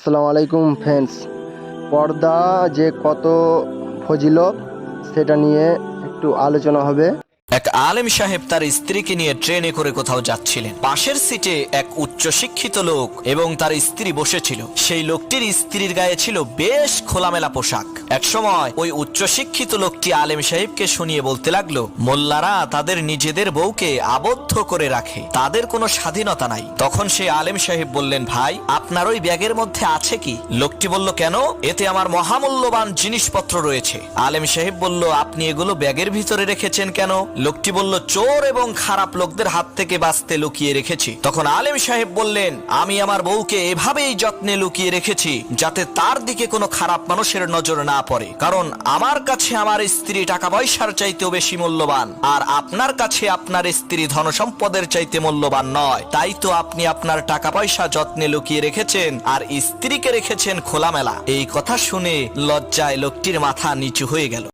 আসসালামু আলাইকুম ফ্রেন্ডস। পর্দা যে কত ফজিলত সেটা নিয়ে একটু আলোচনা হবে। এক আলেম সাহেব তার স্ত্রীকে নিয়ে ট্রেনে করে কোথাও যাচ্ছিলেন। পাশের সিটে এক উচ্চ শিক্ষিত লোক এবং তার স্ত্রী বসেছিল। সেই লোকটির স্ত্রীর গায়ে ছিল বেশ খোলামেলা পোশাক। এক সময় ওই উচ্চ শিক্ষিত লোকটি আলেম সাহেবকে শুনিয়ে বলতে লাগলো, মোল্লারা তাদের নিজেদের বউকে আবদ্ধ করে রাখে, তাদের কোনো স্বাধীনতা নাই। তখন সেই আলেম সাহেব বললেন, ভাই আপনার ওই ব্যাগের মধ্যে আছে কি? লোকটি বলল, কেন? এতে আমার মহামূল্যবান জিনিসপত্র রয়েছে। আলেম সাহেব বলল, আপনি এগুলো ব্যাগের ভিতরে রেখেছেন কেন? লোকটি বলল, চোর এবং খারাপ লোকদের হাত থেকে বাঁচতে লুকিয়ে রেখেছি। তখন আলেম সাহেব বললেন, আমি আমার বউকে এভাবেই যত্নে লুকিয়ে রেখেছি যাতে তার দিকে কোনো খারাপ মানুষের নজর না পড়ে, কারণ আমার কাছে আমার স্ত্রী টাকা পয়সার চাইতেও বেশি মূল্যবান, আর আপনার কাছে আপনার স্ত্রী ধন সম্পদের চাইতে মূল্যবান নয়। তাই তো আপনি আপনার টাকা পয়সা যত্নে লুকিয়ে রেখেছেন আর স্ত্রীকে রেখেছেন খোলামেলা। এই কথা শুনে লজ্জায় লোকটির মাথা নিচু হয়ে গেল।